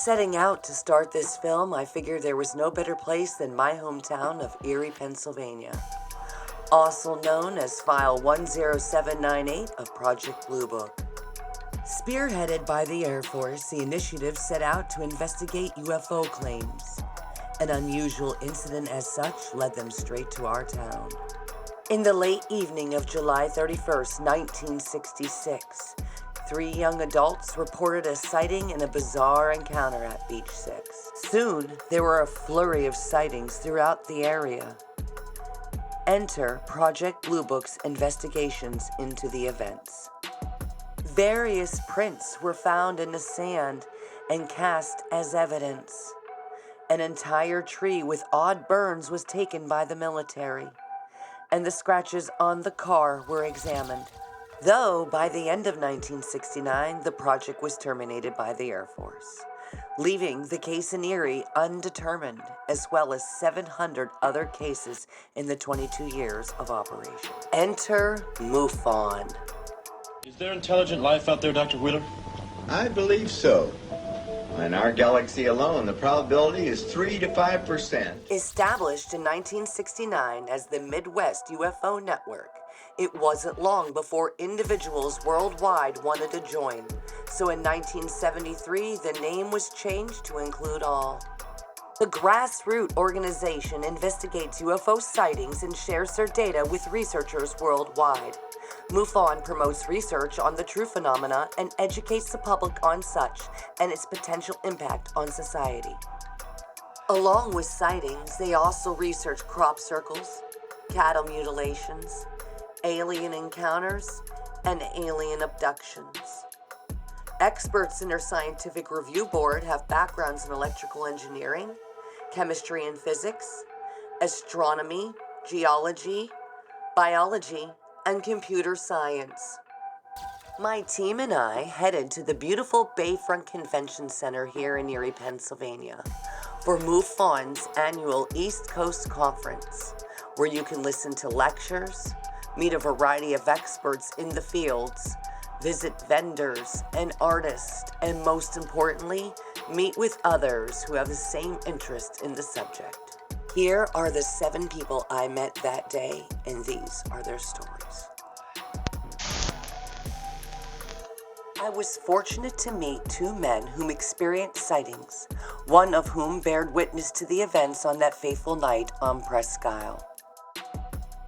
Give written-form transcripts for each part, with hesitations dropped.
setting out to start this film, I figured there was no better place than my hometown of Erie, Pennsylvania, also known as File 10798 of Project Blue Book. Spearheaded by the Air Force, the initiative set out to investigate UFO claims. An unusual incident as such led them straight to our town. In the late evening of July 31st, 1966, 3 young adults reported a sighting and a bizarre encounter at Beach 6. Soon, there were a flurry of sightings throughout the area. Enter Project Blue Book's investigations into the events. Various prints were found in the sand and cast as evidence. An entire tree with odd burns was taken by the military, and the scratches on the car were examined. Though, by the end of 1969, the project was terminated by the Air Force, leaving the case in Erie undetermined, as well as 700 other cases in the 22 years of operation. Enter Mufon. Is there intelligent life out there, Dr. Wheeler? I believe so. In our galaxy alone, the probability is 3 to 5%. Established in 1969 as the Midwest UFO Network, it wasn't long before individuals worldwide wanted to join. So in 1973, the name was changed to include all. The grassroots organization investigates UFO sightings and shares their data with researchers worldwide. Mufon promotes research on the true phenomena and educates the public on such and its potential impact on society. Along with sightings, they also research crop circles, cattle mutilations, alien encounters, and alien abductions. Experts in their scientific review board have backgrounds in electrical engineering, chemistry and physics, astronomy, geology, biology, and computer science. My team and I headed to the beautiful Bayfront Convention Center here in Erie, Pennsylvania for Mufon's annual East Coast Conference, where you can listen to lectures, meet a variety of experts in the fields, visit vendors and artists, and most importantly, meet with others who have the same interest in the subject. Here are the 7 people I met that day, and these are their stories. I was fortunate to meet 2 men whom experienced sightings, one of whom bared witness to the events on that fateful night on Presque Isle.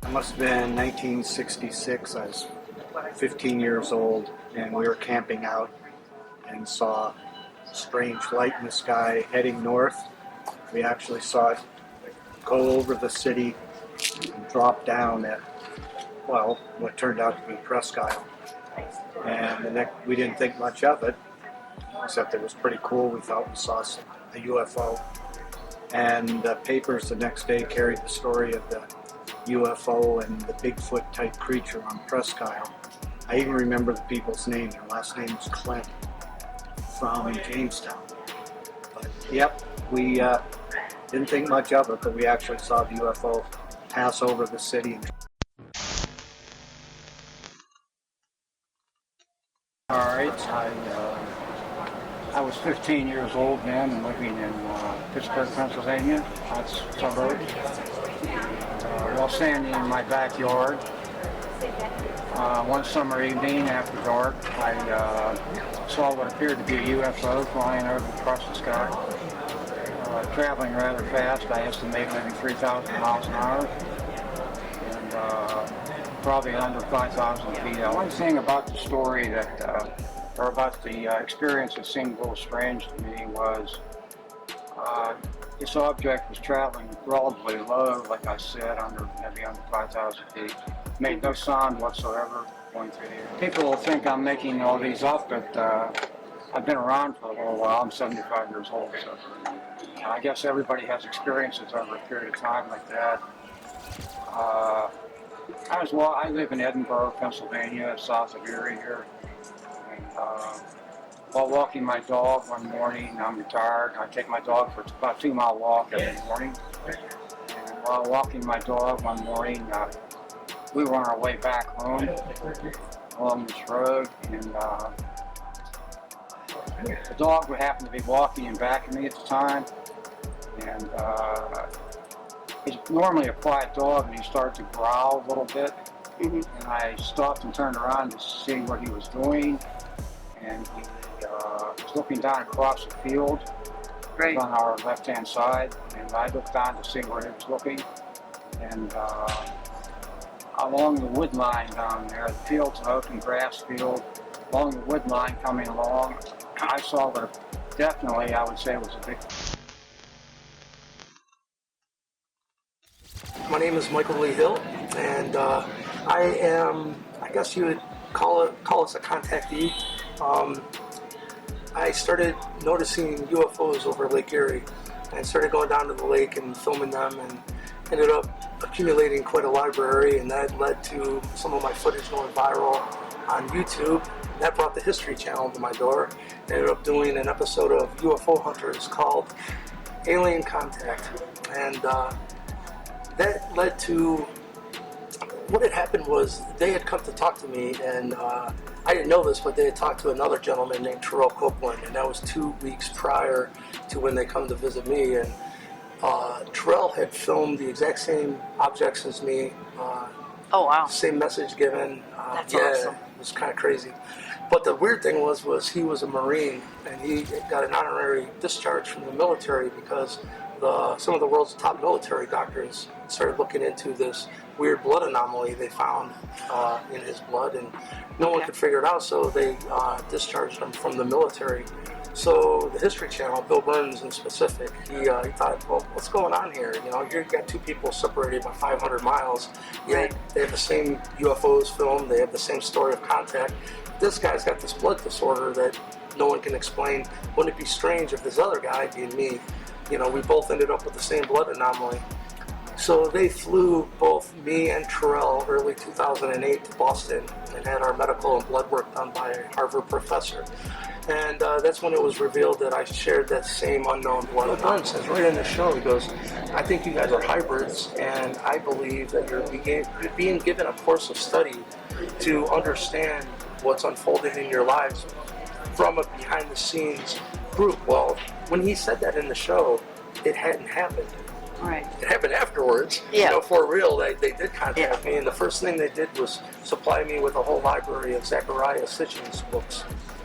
It must have been 1966. I was 15 years old, and we were camping out and saw a strange light in the sky heading north. We actually saw it go over the city and drop down at, well, what turned out to be Presque Isle. And we didn't think much of it, except it was pretty cool. We thought we saw a UFO. And the papers the next day carried the story of the UFO and the Bigfoot type creature on Presque Isle. I even remember the people's name. Their last name was Clint from Jamestown. But yep, we didn't think much of it, but we actually saw the UFO pass over the city. All right, I was 15 years old then and living in Pittsburgh, Pennsylvania. That's suburbs. While standing in my backyard, one summer evening after dark, I saw what appeared to be a UFO flying over across the sky, traveling rather fast. I estimate maybe 3,000 miles an hour, and probably under 5,000 feet. One thing about the story or about the experience that seemed a little strange to me was this object was traveling relatively low, like I said, maybe under 5,000 feet. Made no sound whatsoever going through the air. People will think I'm making all these up, but I've been around for a little while. I'm 75 years old, so I guess everybody has experiences over a period of time like that. I live in Edinburgh, Pennsylvania, south of Erie here. And, while walking my dog one morning, I'm retired. I take my dog for about a 2-mile walk every morning. And while walking my dog one morning, we were on our way back home along this road, and the dog would happen to be walking in back of me at the time, and he's normally a quiet dog, and he started to growl a little bit. And I stopped and turned around to see what he was doing, and he was looking down across the field. Right. On our left-hand side, and I looked down to see where he was looking, and along the wood line down there, the field's an open grass field, along the wood line coming along, I saw what definitely I would say was a big. My name is Michael Lee Hill, and I am, I guess you would call us a contactee. I started noticing UFOs over Lake Erie, and started going down to the lake and filming them, and ended up accumulating quite a library, and that led to some of my footage going viral on YouTube. That brought the History Channel to my door. Ended up doing an episode of UFO Hunters called Alien Contact, and that led to, what had happened was they had come to talk to me, and I didn't know this, but they had talked to another gentleman named Terrell Copeland, and that was 2 weeks prior to when they come to visit me. And Terrell had filmed the exact same objects as me. Oh, wow. Same message given. That's yeah, awesome. It was kind of crazy. But the weird thing was he was a Marine, and he got an honorary discharge from the military because some of the world's top military doctors started looking into this weird blood anomaly they found in his blood, and no one could figure it out, so they discharged him from the military. So the History Channel, Bill Burns in specific, he thought, well, what's going on here? You know, you've got two people separated by 500 miles, yet they have the same UFOs filmed, they have the same story of contact. This guy's got this blood disorder that no one can explain. Wouldn't it be strange if this other guy, being me, you know, we both ended up with the same blood anomaly? So they flew both me and Terrell early 2008 to Boston and had our medical and blood work done by a Harvard professor. And that's when it was revealed that I shared that same unknown blood anomaly. Burns says right in the show, he goes, I think you guys are hybrids, and I believe that you're being given a course of study to understand what's unfolding in your lives from a behind-the-scenes group. Well, when he said that in the show, it hadn't happened. Right. It happened afterwards. Yeah. You know, for real, they did contact me, and the first thing they did was supply me with a whole library of Zechariah Sitchin's books,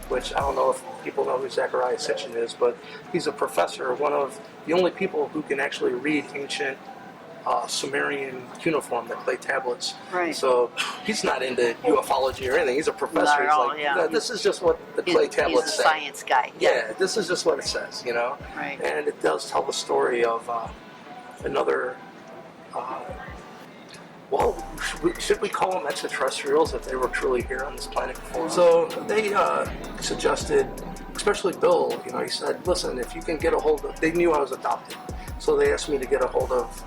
which I don't know if people know who Zechariah Sitchin is, but he's a professor, one of the only people who can actually read ancient Sumerian cuneiform, the clay tablets. Right. So he's not into ufology or anything. He's a professor. Not at He's all, like, yeah. no, this is just what the clay tablets He's say. a science guy. Yeah, this is just what it says, you know? Right. And it does tell the story of another, well, should we call them extraterrestrials if they were truly here on this planet before? So they suggested, especially Bill, you know, he said, listen, if you can get a hold of, they knew I was adopted, so they asked me to get a hold of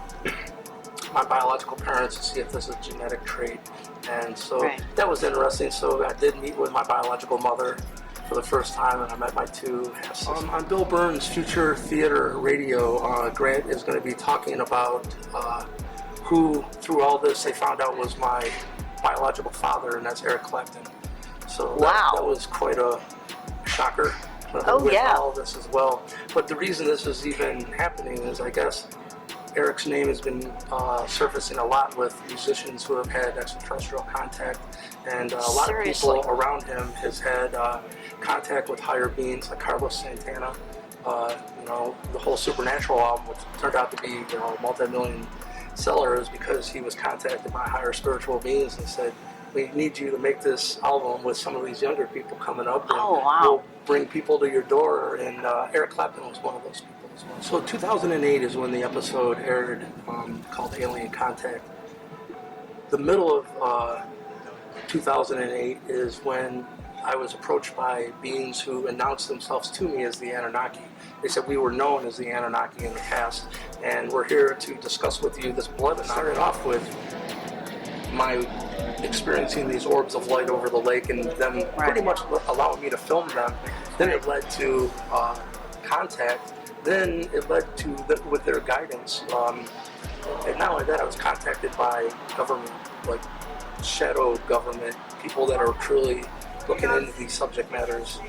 my biological parents to see if this is a genetic trait. And so that was interesting. So I did meet with my biological mother for the first time, and I met my two half-sisters. On Bill Burns' Future Theater Radio, Grant is going to be talking about who, through all this, they found out was my biological father, and that's Eric Clapton. So that was quite a shocker with all this as well. But the reason this is even happening is, I guess, Eric's name has been surfacing a lot with musicians who have had extraterrestrial contact, and a lot of people around him has had contact with higher beings like Carlos Santana. You know, the whole Supernatural album, which turned out to be, you know, multi-million sellers because he was contacted by higher spiritual beings and said, we need you to make this album with some of these younger people coming up, and we'll bring people to your door. And Eric Clapton was one of those people. So 2008 is when the episode aired, called Alien Contact. The middle of 2008 is when I was approached by beings who announced themselves to me as the Anunnaki. They said we were known as the Anunnaki in the past, and we're here to discuss with you this blood. And I started off with my experiencing these orbs of light over the lake and them pretty much allowing me to film them. Then it led to contact. Then it led to, with their guidance, and not only that, I was contacted by government, like shadow government, people that are truly looking into these subject matters.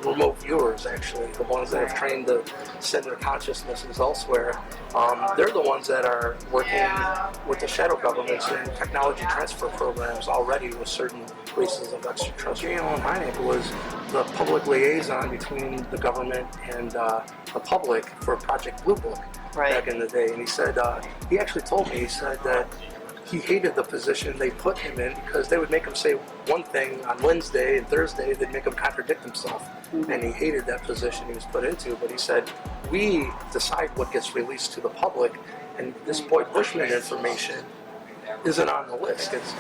remote viewers, actually, the ones that have trained to send their consciousnesses elsewhere. They're the ones that are working with the shadow governments and technology transfer programs already with certain races of extraterrestrial. J. Allen Hynek was the public liaison between the government and the public for Project Blue Book back in the day. And he said, he actually told me, he said that he hated the position they put him in because they would make him say one thing on Wednesday and Thursday, they'd make him contradict himself. And he hated that position he was put into. But he said, we decide what gets released to the public, and this Boyd Bushman information isn't on the list. It's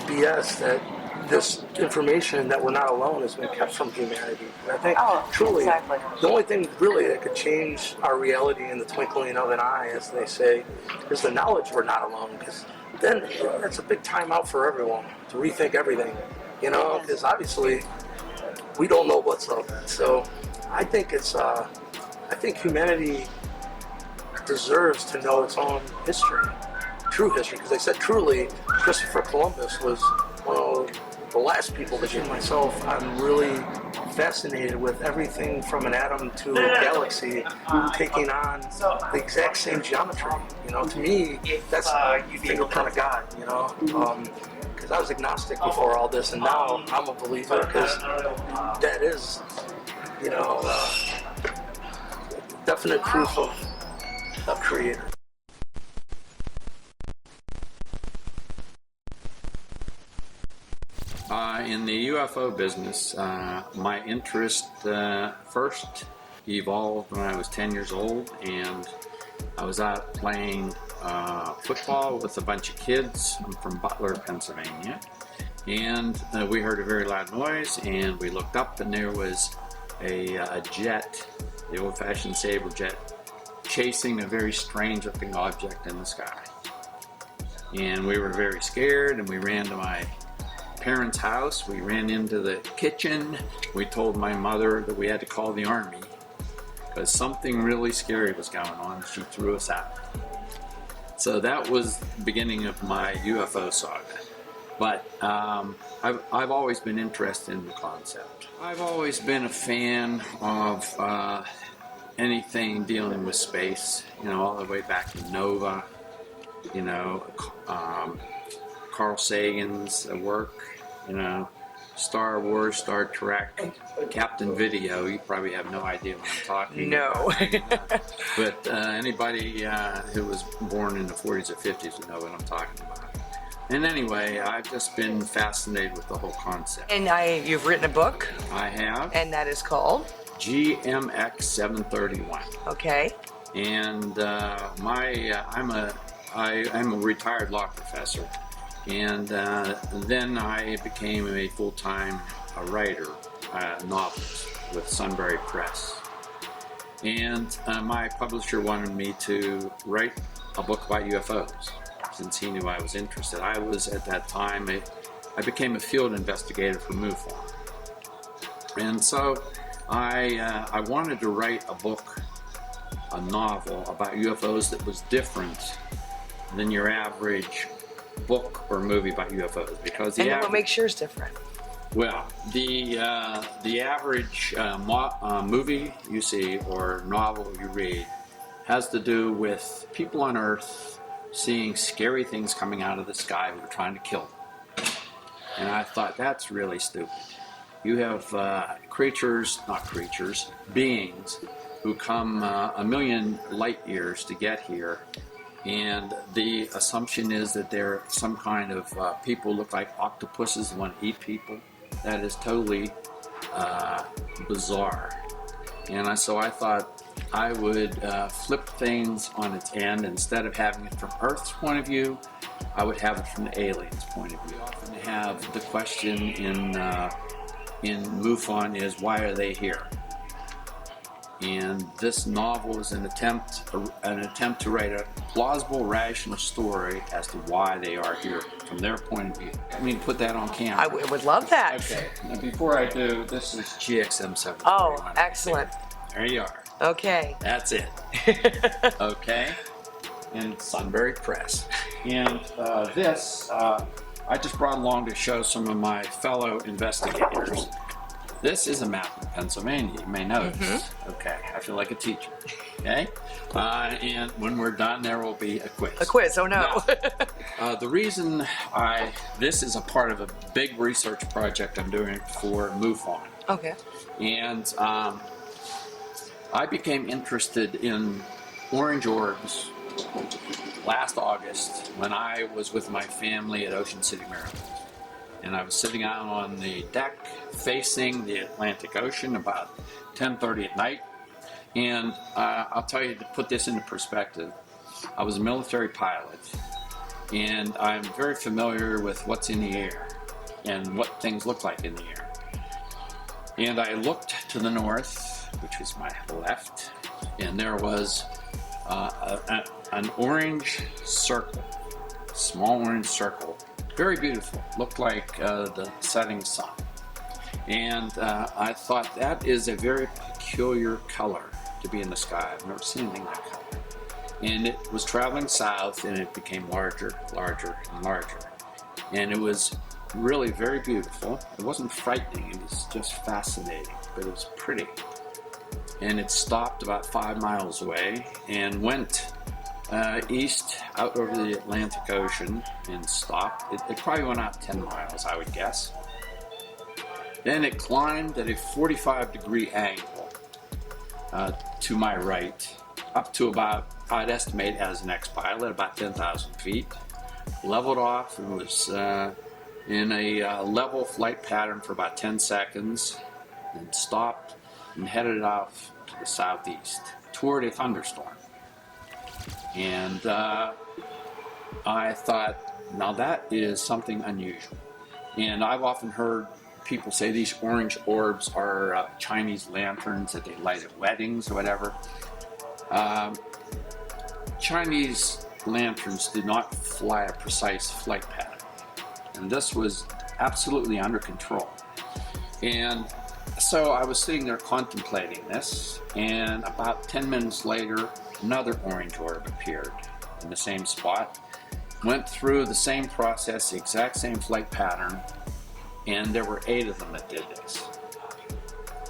BS that this information that we're not alone has been kept from humanity. And I think truly the only thing really that could change our reality in the twinkling of an eye, as they say, is the knowledge we're not alone. Because then that's a big time out for everyone to rethink everything, you know, because obviously we don't know what's up. So I think I think humanity deserves to know its own history, true history, because they said truly Christopher Columbus was one of the last people to get. Myself, I'm really fascinated with everything from an atom to a galaxy taking on the exact same geometry. You know, to me, that's fingerprint of God, you know. Because I was agnostic before all this, and now I'm a believer because that is, you know, definite proof of a creator. In the UFO business, my interest first evolved when I was 10 years old, and I was out playing football with a bunch of kids. I'm from Butler, Pennsylvania, and we heard a very loud noise, and we looked up, and there was a jet, the old-fashioned saber jet, chasing a very strange-looking object in the sky. And we were very scared, and we ran to my parents' house. We ran into the kitchen. We told my mother that we had to call the army because something really scary was going on. She threw us out. So that was the beginning of my UFO saga. But I've always been interested in the concept. I've always been a fan of anything dealing with space, you know, all the way back to Nova, you know, Carl Sagan's work, you know, Star Wars, Star Trek, Captain Video. You probably have no idea what I'm talking about. But anybody who was born in the 40s or 50s would know what I'm talking about. And anyway, I've just been fascinated with the whole concept. And you've written a book? I have. And that is called? GMX 731. Okay. And I'm a retired law professor. And then I became a full-time writer, novels with Sunbury Press. And my publisher wanted me to write a book about UFOs, since he knew I was interested. I was, at that time, I became a field investigator for Mufon. And so I wanted to write a book, a novel about UFOs that was different than your average book or movie about UFOs, because what makes yours different? Well, the average movie you see or novel you read has to do with people on Earth seeing scary things coming out of the sky who are trying to kill them. And I thought, that's really stupid. You have beings who come a million light years to get here. And the assumption is that they're some kind of people look like octopuses and want to eat people. That is totally bizarre. And so I thought I would flip things on its end. Instead of having it from Earth's point of view, I would have it from the aliens' point of view. I often have the question in MUFON is, why are they here? And this novel is an attempt to write a plausible, rational story as to why they are here from their point of view. Let me put that on camera. I would love that. Okay. Now before I do, this is GXM 731. Oh, excellent. There you are. Okay. That's it. Okay. And Sunbury Press. And this, I just brought along to show some of my fellow investigators. This is a map of Pennsylvania, you may notice. Okay, I feel like a teacher. Okay? And when we're done, there will be a quiz. A quiz, oh no. The reason this is a part of a big research project I'm doing for Mufon. Okay. And I became interested in orange orbs last August when I was with my family at Ocean City, Maryland. And I was sitting out on the deck facing the Atlantic Ocean about 10:30 at night. And I'll tell you, to put this into perspective, I was a military pilot, and I'm very familiar with what's in the air and what things look like in the air. And I looked to the north, which was my left, and there was an orange circle, small orange circle, very beautiful, looked like the setting sun. And I thought that is a very peculiar color to be in the sky. I've never seen anything that color. And it was traveling south, and it became larger, larger, and larger. And it was really very beautiful. It wasn't frightening, it was just fascinating, but it was pretty. And it stopped about 5 miles away and went east out over the Atlantic Ocean and stopped. It probably went out 10 miles, I would guess. Then it climbed at a 45-degree angle to my right, up to about, I'd estimate as an ex-pilot, about 10,000 feet. Leveled off and was in a level flight pattern for about 10 seconds, then stopped and headed off to the southeast toward a thunderstorm. And I thought, now that is something unusual. And I've often heard people say these orange orbs are Chinese lanterns that they light at weddings or whatever. Chinese lanterns do not fly a precise flight pattern. And this was absolutely under control. And so I was sitting there contemplating this, and about 10 minutes later, another orange orb appeared in the same spot, went through the same process, the exact same flight pattern, and there were 8 of them that did this.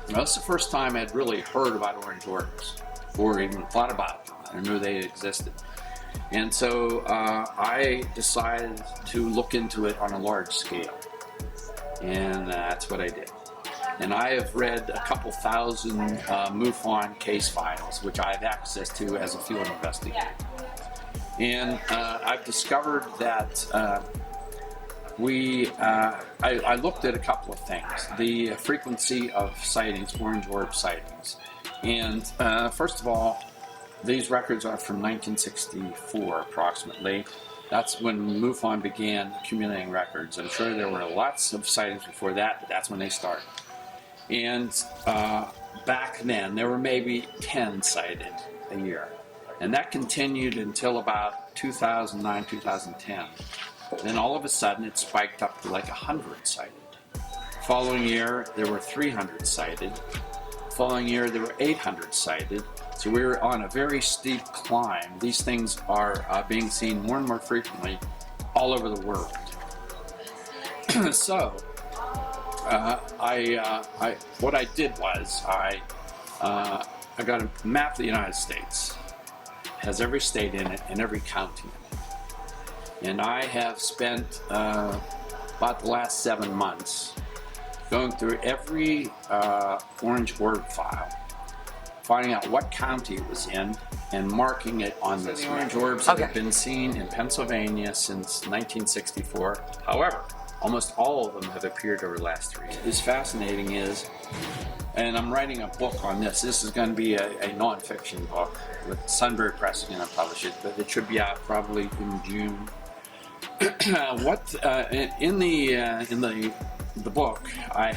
Now, this is the first time I'd really heard about orange orbs, or even thought about them. I knew they existed. And so I decided to look into it on a large scale. And that's what I did. And I have read a couple thousand Mufon case files, which I have access to as a field investigator. And I've discovered that I looked at a couple of things. The frequency of sightings, orange orb sightings. And first of all, these records are from 1964 approximately. That's when Mufon began accumulating records. I'm sure there were lots of sightings before that, but that's when they started. And back then, there were maybe 10 sighted a year. And that continued until about 2009, 2010. Then all of a sudden, it spiked up to like 100 sighted. Following year, there were 300 sighted. Following year, there were 800 sighted. So we were on a very steep climb. These things are being seen more and more frequently all over the world. So, what I did was I got a map of the United States. It has every state in it and every county in it. And I have spent about the last 7 months going through every orange orb file, finding out what county it was in, and marking it on this map. Orange orbs have been seen in Pennsylvania since 1964. However, almost all of them have appeared over the last 3 years. What's fascinating is, and I'm writing a book on this. This is going to be a non-fiction book with Sunbury Press is going to publish it, but it should be out probably in June. In the book, I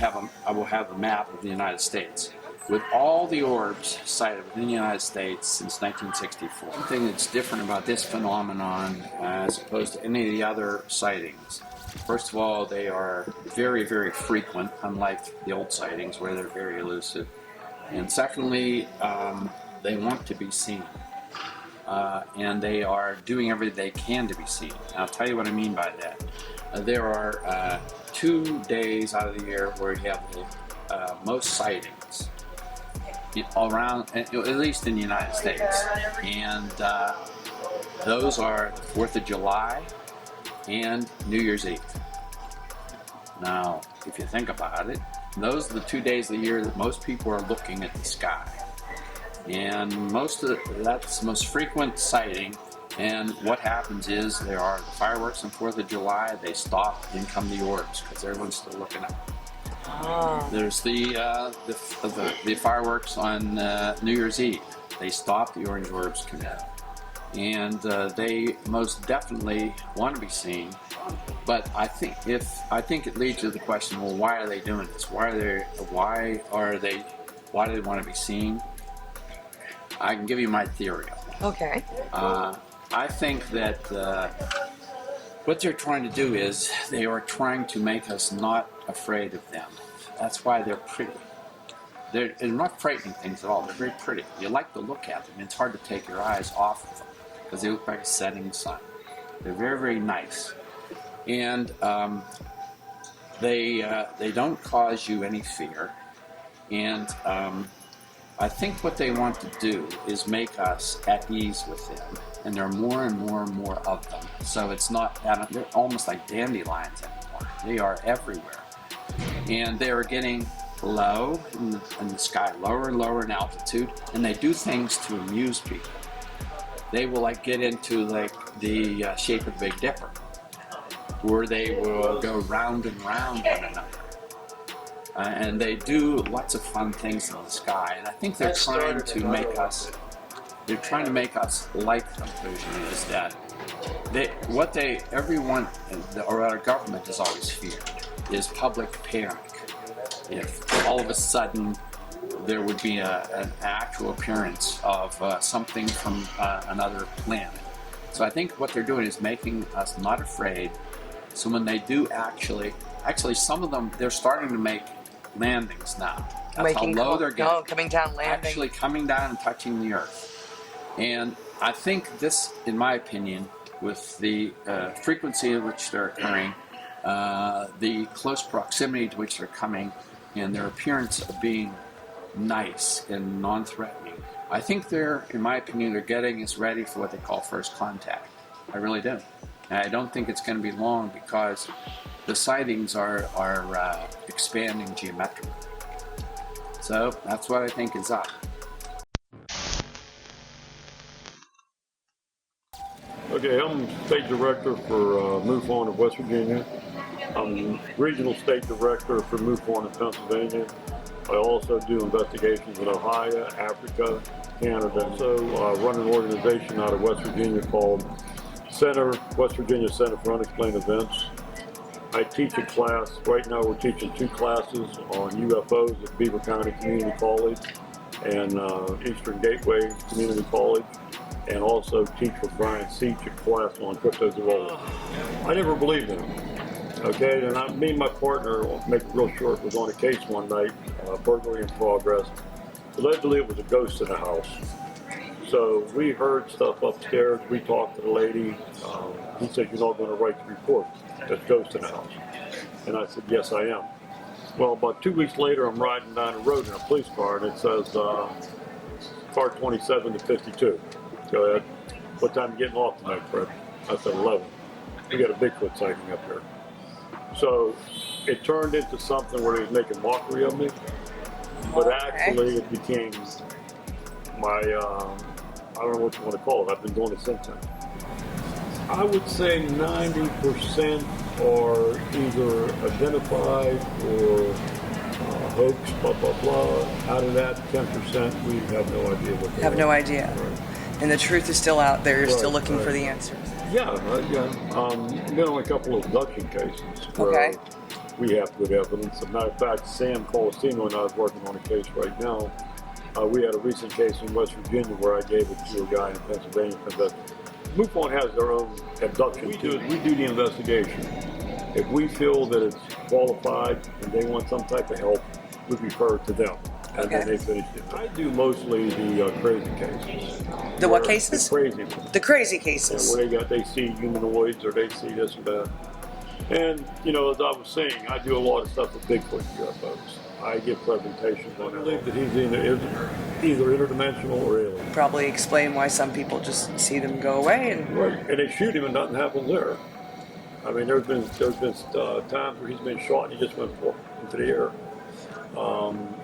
will have a map of the United States with all the orbs sighted within the United States since 1964. One thing that's different about this phenomenon as opposed to any of the other sightings, first of all, they are very, very frequent, unlike the old sightings where they're very elusive. And secondly, they want to be seen. And they are doing everything they can to be seen. And I'll tell you what I mean by that. There are 2 days out of the year where you have most sightings around, at least in the United States, and those are the 4th of July and New Year's Eve. Now, if you think about it, those are the 2 days of the year that most people are looking at the sky. And that's the most frequent sighting. And what happens is there are the fireworks on 4th of July, they stop, in come the orbs, because everyone's still looking up. There's the fireworks on New Year's Eve. They stop, the orange orbs come in. And they most definitely want to be seen. But I think it leads to the question, well, why are they doing this? Why do they want to be seen? I can give you my theory. Okay. I think that what they're trying to do is they are trying to make us not afraid of them. That's why they're pretty. They're not frightening things at all. They're very pretty. You like to look at them. It's hard to take your eyes off of them because they look like a setting sun. They're very, very nice. And they don't cause you any fear. And I think what they want to do is make us at ease with them. And there are more and more and more of them. So it's not, they're almost like dandelions anymore. They are everywhere. And they are getting low in the sky, lower and lower in altitude. And they do things to amuse people. They will like get into like the shape of the Big Dipper, where they will go round and round one another. And they do lots of fun things in the sky. And I think they're trying to make us like them. The conclusion is that everyone or our government has always feared is public panic. If all of a sudden there would be an actual appearance of something from another planet. So I think what they're doing is making us not afraid. So when they do actually some of them, they're starting to make landings now. That's how low they're getting. Coming down, landing. Actually coming down and touching the Earth. And I think this, in my opinion, with the frequency at which they're occurring, the close proximity to which they're coming, and their appearance of being nice and non-threatening, I think in my opinion, they're getting us ready for what they call first contact. I really do. And I don't think it's going to be long because the sightings are expanding geometrically. So that's what I think is up. Okay, I'm state director for Mufon of West Virginia. I'm regional state director for Mufon in Pennsylvania. I also do investigations in Ohio, Africa, Canada. Also run an organization out of West Virginia called West Virginia Center for Unexplained Events. I teach a class. Right now we're teaching 2 classes on UFOs at Beaver County Community College and Eastern Gateway Community College, and also teach with Brian Seach a class on cryptozoology. I never believed in them. Okay, and me and my partner, I'll make it real short, was on a case one night, burglary in progress. Allegedly it was a ghost in the house. So we heard stuff upstairs. We talked to the lady. He said, "You're not going to write the report. There's a ghost in the house." And I said, "Yes, I am." Well, about 2 weeks later, I'm riding down the road in a police car, and it says, car 27 to 52. Go ahead. "What time are you getting off tonight, Fred?" I said, 11. We got a Bigfoot sighting up here. So it turned into something where he was making mockery of me. But actually, it became my, I don't know what you want to call it. I've been doing it since then. I would say 90% are either identified or hoax, blah, blah, blah. Out of that 10%, we have no idea what they are. Have no idea. Right. And the truth is still out there. You're still looking for the answers. Yeah. Been on a couple of abduction cases where we have good evidence. As a matter of fact, Sam Colosino and I are working on a case right now. We had a recent case in West Virginia where I gave it to a guy in Pennsylvania. But Mufon has their own abduction. We do the investigation. If we feel that it's qualified and they want some type of help, we refer it to them. And then they finish it. I do mostly the crazy cases. The what cases? The crazy ones. The crazy cases. Yeah, where they see humanoids or they see this or that. And, as I was saying, I do a lot of stuff with Bigfoot UFOs. I give presentations on it. I believe that he's either interdimensional or alien. Probably explain why some people just see them go away and Right, and they shoot him and nothing happens there. I mean, there's been times where he's been shot and he just went into the air.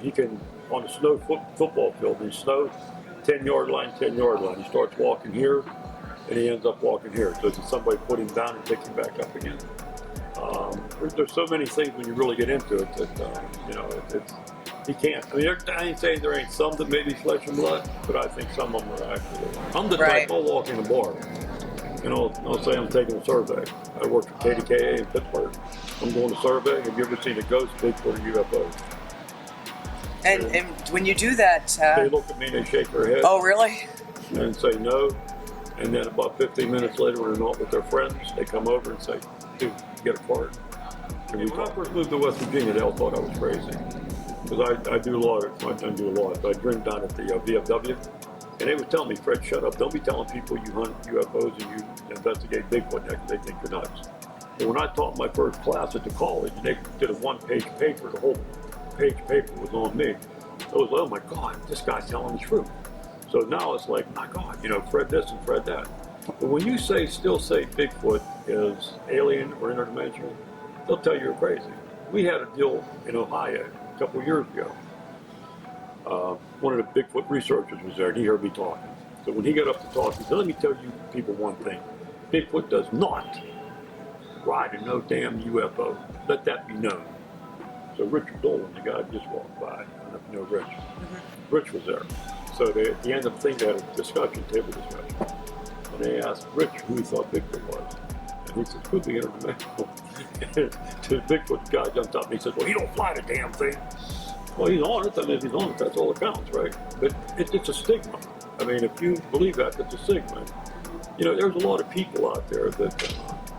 He can, on a snow football field, in snow, 10-yard line, 10-yard line. He starts walking here, and he ends up walking here. So somebody put him down and pick him back up again. There's so many things when you really get into it that, you know, he can't. I mean, I ain't saying there ain't some that may be flesh and blood, but I think some of them are actually. I'm the type, I'll walk in a bar, and I'll say I'm taking a survey. I work at KDKA in Pittsburgh. I'm going to survey. Have you ever seen a ghost, Bigfoot, or UFO? and when you do that, They look at me and they shake their head. oh really? And say no. And then about 15 minutes later, when they're not with their friends, they come over and say, dude, you get a card. When I first moved to West Virginia, they all thought I was crazy. Because I do a lot. I drink down at the VFW. And they would tell me, Fred, shut up. Don't be telling people you hunt UFOs and you investigate Bigfoot because they think you're nuts. But when I taught my first class at the college, and they did a one-page paper, the whole page paper was on me. I was like, oh my God, this guy's telling the truth. So now it's like, my God, you know, Fred this and Fred that. But when you still say Bigfoot is alien or interdimensional, they'll tell you you're crazy. We had a deal in Ohio a couple of years ago. One of the Bigfoot researchers was there, and he heard me talking. So when he got up to talk, he said, let me tell you people one thing. Bigfoot does not ride in no damn UFO. Let that be known. So Richard Dolan, the guy just walked by, I don't know if you know Rich. Rich was there. So at the end of the thing, they had a table discussion. And they asked Rich who he thought Bigfoot was. And he says, could be interdimensional. The Bigfoot guy jumped up and he says, well, he don't fly the damn thing. Well, he's on it, and if he's on it, that's all that counts, right? But it's a stigma. I mean, if you believe that, it's a stigma. You know, there's a lot of people out there that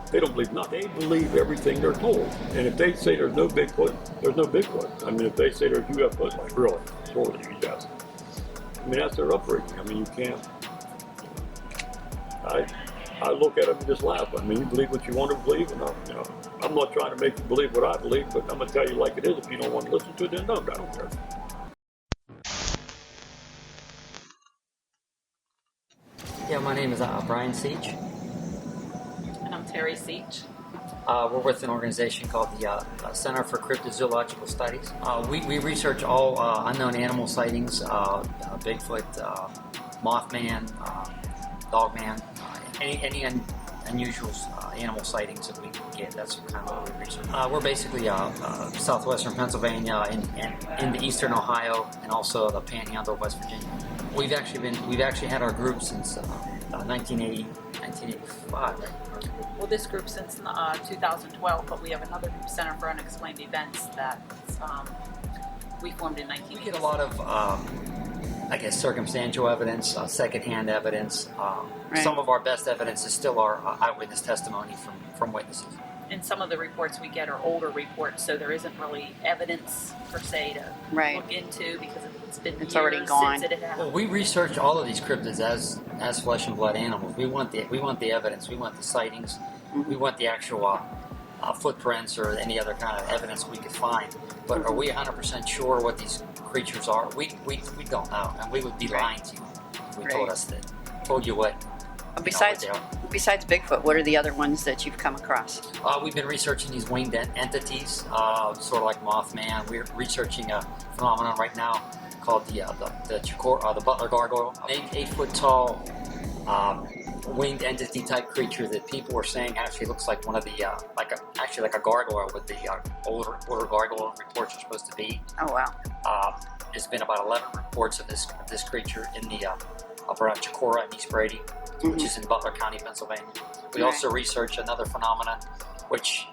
they don't believe nothing. They believe everything they're told. And if they say there's no Bigfoot, there's no Bigfoot. I mean, if they say there's UFOs, like, really? Sort of, yes. I mean, that's their upbringing. I mean, you can't. I look at them and just laugh. I mean, you believe what you want to believe, and I'm not trying to make you believe what I believe, but I'm going to tell you like it is. If you don't want to listen to it, then don't. I don't care. Yeah, my name is Brian Seach. And I'm Terry Seach. We're with an organization called the Center for Cryptozoological Studies. We research all unknown animal sightings, Bigfoot, Mothman, Dogman, any unusual animal sightings that we can get. That's kind of what we research. We're basically southwestern Pennsylvania and into eastern Ohio and also the Panhandle of West Virginia. We've actually had our group since 1985, right? Well, this group since 2012, but we have another group, Center for Unexplained Events, that we formed in 1980. We get a lot of, I guess, circumstantial evidence, secondhand evidence. Right. Some of our best evidence is still our eyewitness testimony from witnesses. And some of the reports we get are older reports, so there isn't really evidence per se to look into because it's already gone. Since it happened. Well, we research all of these cryptids as flesh and blood animals. We want the evidence. We want the sightings. Mm-hmm. We want the actual footprints or any other kind of evidence we could find. But are we 100% sure what these creatures are? We don't know, and we would be lying to you if we told you what. Besides Bigfoot, what are the other ones that you've come across? We've been researching these winged entities, sort of like Mothman. We're researching a phenomenon right now called the Butler gargoyle, an 8 foot tall winged entity type creature that people are saying actually looks like one of the like a gargoyle with the older gargoyle reports are supposed to be. Oh wow! There's been about 11 reports of this creature in the upper Chicora and East Brady, which is in Butler County, Pennsylvania. We also research another phenomenon, which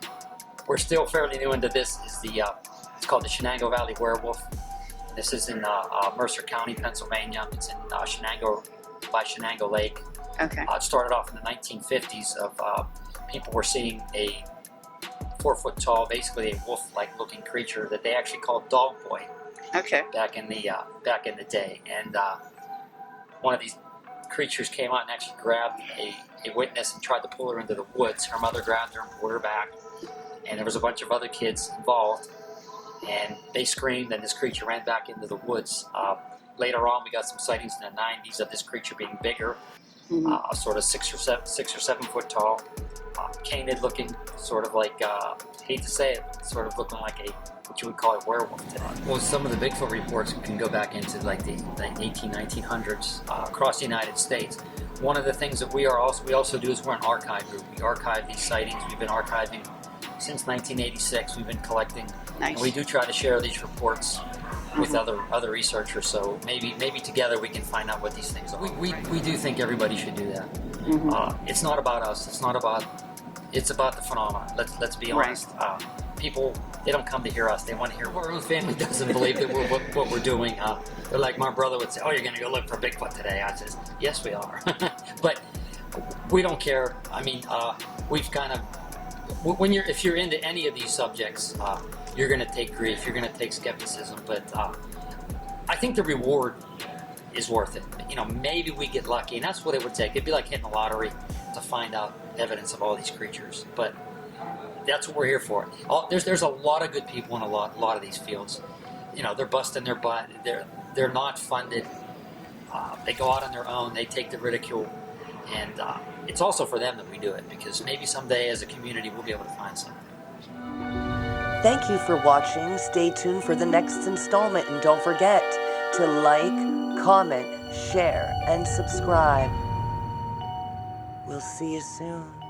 we're still fairly new into. This is it's called the Shenango Valley werewolf. This is in Mercer County, Pennsylvania. It's in Shenango by Shenango Lake. Okay. It started off in the 1950s of people were seeing a 4 foot tall, basically a wolf-like looking creature that they actually called Dog Boy. Okay. Back in the day, and one of these creatures came out and actually grabbed a witness and tried to pull her into the woods. Her mother grabbed her and pulled her back, and there was a bunch of other kids involved. and they screamed, and this creature ran back into the woods. Later on, we got some sightings in the 90s of this creature being bigger, sort of 6 or 7 foot tall, canid looking, sort of like, hate to say it, sort of looking like what you would call a werewolf today. Well, some of the Bigfoot reports can go back into like the 1900s across the United States. One of the things that we also do is we're an archive group. We archive these sightings. We've been archiving since 1986. We've been collecting. Nice. And we do try to share these reports with other researchers. So maybe together we can find out what these things are. We do think everybody should do that. It's not about us. It's about the phenomenon. Let's be honest. People, they don't come to hear us. They want to hear our own family doesn't believe that we're what we're doing. They're like, my brother would say, "Oh, you're going to go look for Bigfoot today." I says, "Yes, we are," but we don't care. I mean, we've kind of if you're into any of these subjects, you're going to take grief. You're going to take skepticism, but I think the reward is worth it. You know, maybe we get lucky, and that's what it would take. It'd be like hitting the lottery to find out evidence of all these creatures, but that's what we're here for. There's a lot of good people in a lot of these fields. You know, they're busting their butt. They're not funded. They go out on their own. They take the ridicule, and it's also for them that we do it, because maybe someday as a community we'll be able to find something. Thank you for watching. Stay tuned for the next installment, and don't forget to like, comment, share, and subscribe. We'll see you soon.